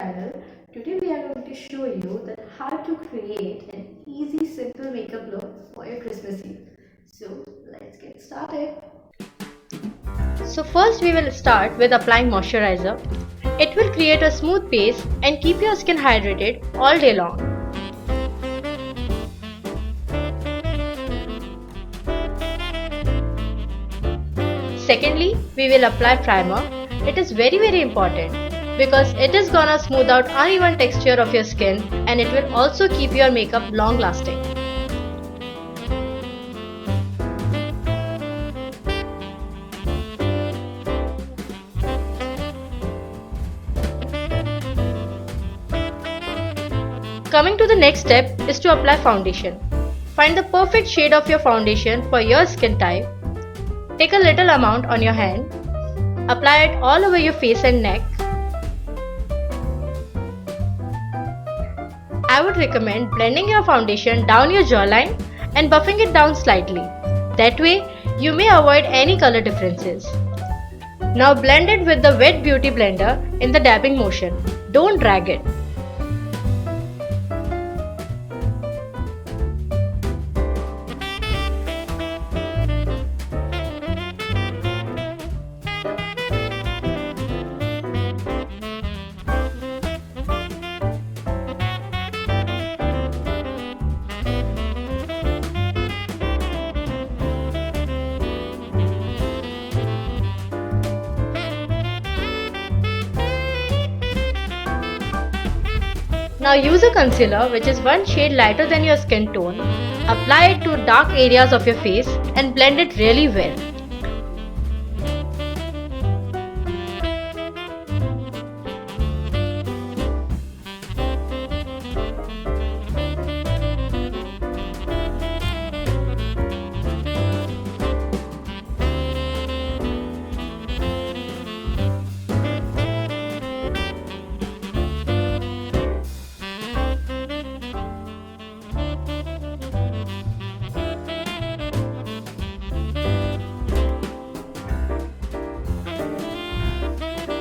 channel. Today we are going to show you that how to create an easy simple makeup look for your Christmas Eve. So let's get started. So first we will start with applying moisturizer. It will create a smooth base and keep your skin hydrated all day long. Secondly, we will apply primer. It is very important because it is gonna smooth out uneven texture of your skin and it will also keep your makeup long lasting. Coming to the next step is to apply foundation. Find the perfect shade of your foundation for your skin type. Take a little amount on your hand. Apply it all over your face and neck. I would recommend blending your foundation down your jawline and buffing it down slightly. That way, you may avoid any color differences. Now blend it with the wet beauty blender in the dabbing motion. Don't drag it. Now use a concealer which is one shade lighter than your skin tone. Apply it to dark areas of your face and blend it really well.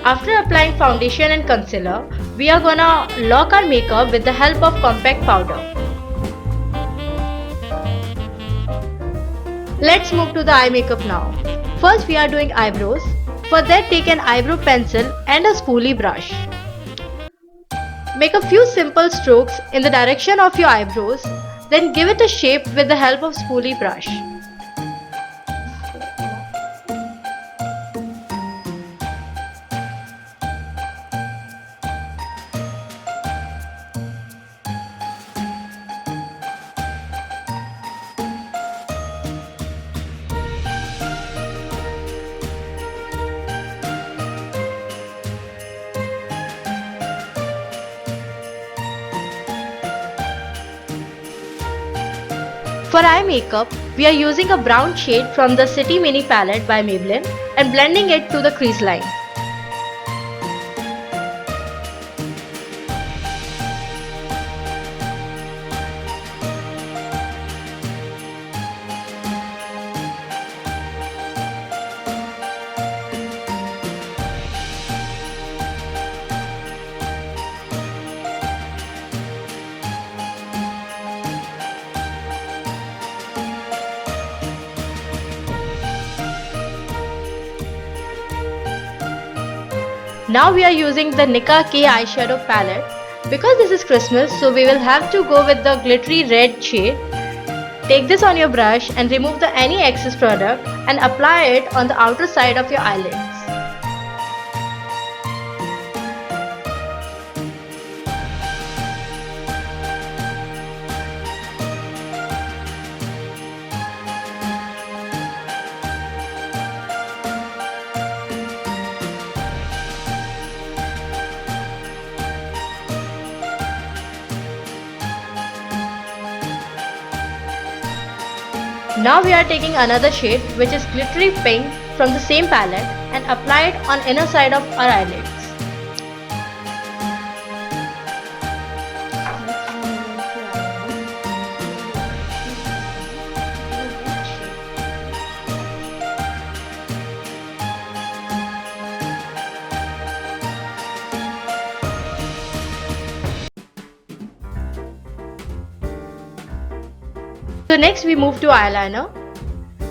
After applying foundation and concealer, we are gonna lock our makeup with the help of compact powder. Let's move to the eye makeup now. First we are doing eyebrows. For that take an eyebrow pencil and a spoolie brush. Make a few simple strokes in the direction of your eyebrows, then give it a shape with the help of spoolie brush. For eye makeup, we are using a brown shade from the City Mini palette by Maybelline and blending it to the crease line. Now we are using the Nicka K Eyeshadow palette. Because this is Christmas, so we will have to go with the glittery red shade. Take this on your brush and remove any excess product and apply it on the outer side of your eyelids. Now we are taking another shade which is glittery pink from the same palette and apply it on inner side of our eyelids. So next we move to eyeliner.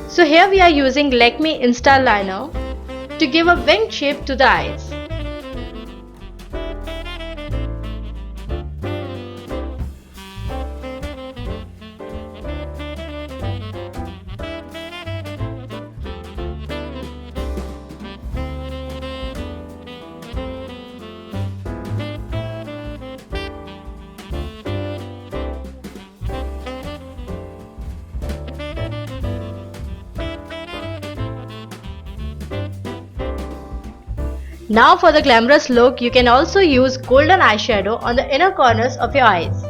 So here we are using Lakme-Insta Liner to give a winged shape to the eyes. Now for the glamorous look, you can also use golden eyeshadow on the inner corners of your eyes.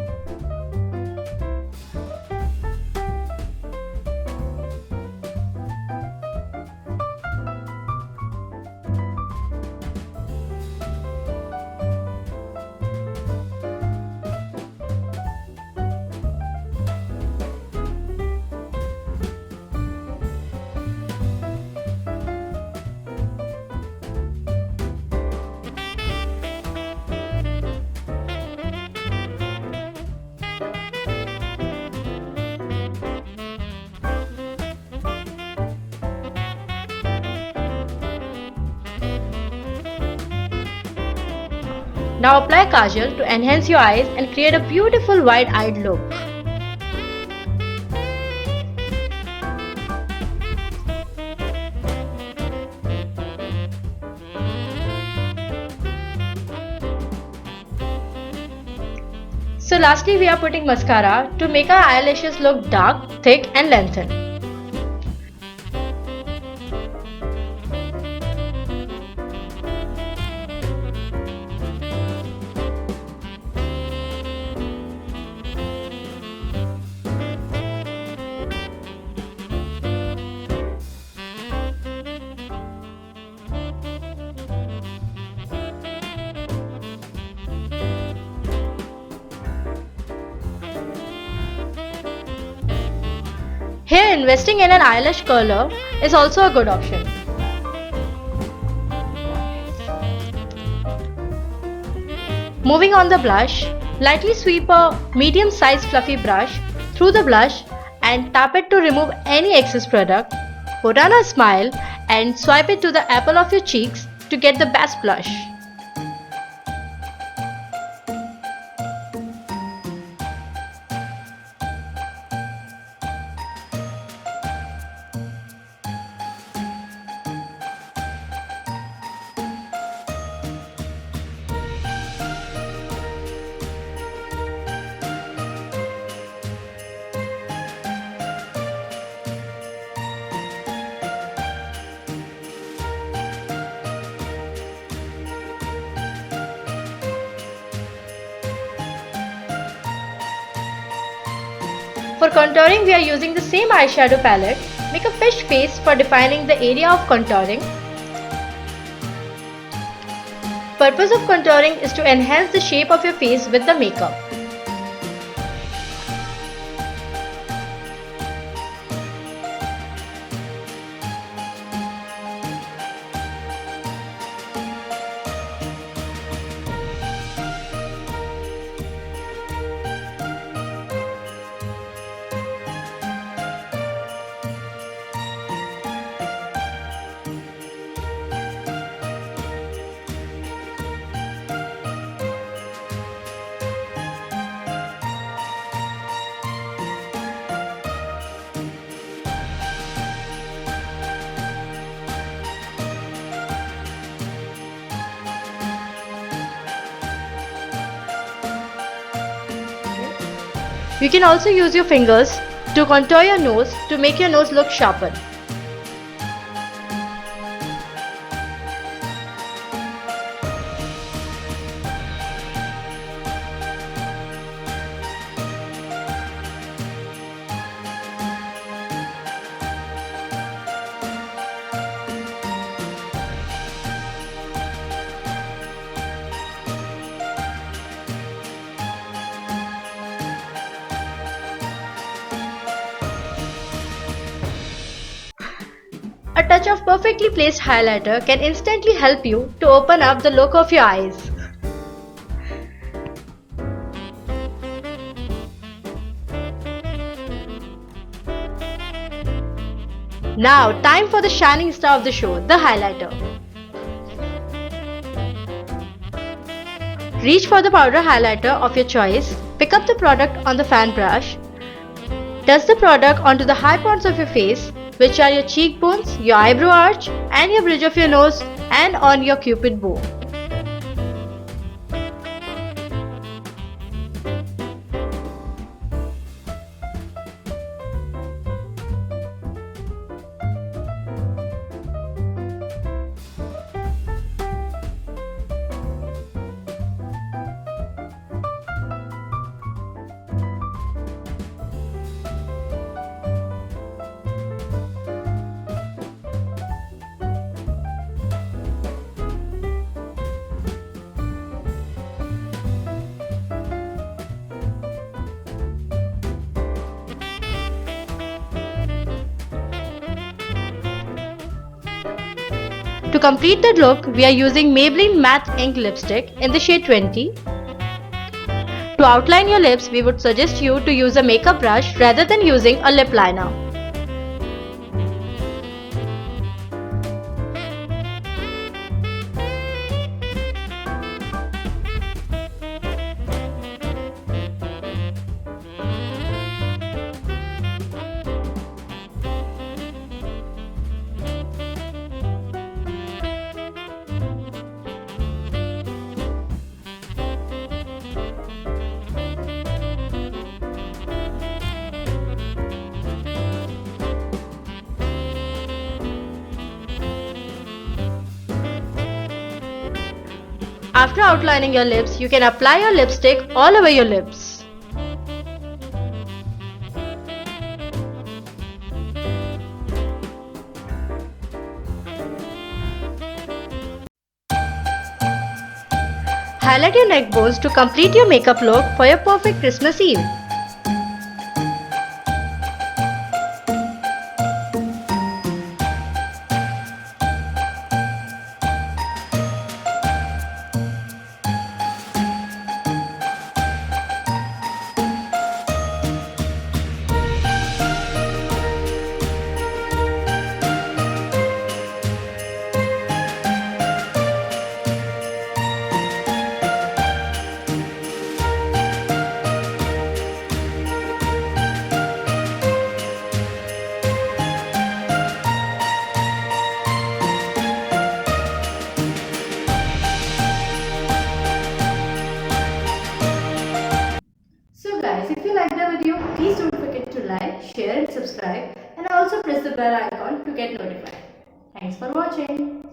Now apply kajal to enhance your eyes and create a beautiful wide-eyed look. So lastly we are putting mascara to make our eyelashes look dark, thick and lengthened. Here investing in an eyelash curler is also a good option. Moving on the blush, lightly sweep a medium-sized fluffy brush through the blush and tap it to remove any excess product. Put on a smile and swipe it to the apple of your cheeks to get the best blush. For contouring, we are using the same eyeshadow palette. Make a fish face for defining the area of contouring. Purpose of contouring is to enhance the shape of your face with the makeup. You can also use your fingers to contour your nose to make your nose look sharper. A touch of perfectly placed highlighter can instantly help you to open up the look of your eyes. Now, time for the shining star of the show, the highlighter. Reach for the powder highlighter of your choice, pick up the product on the fan brush, dust the product onto the high points of your face, which are your cheekbones, your eyebrow arch, and your bridge of your nose, and on your cupid bow. To complete the look, we are using Maybelline Matte Ink Lipstick in the shade 20. To outline your lips, we would suggest you to use a makeup brush rather than using a lip liner. After outlining your lips, you can apply your lipstick all over your lips. Highlight your neck bones to complete your makeup look for your perfect Christmas Eve. So guys, if you like the video, please don't forget to like, share and subscribe, and also press the bell icon to get notified. Thanks for watching.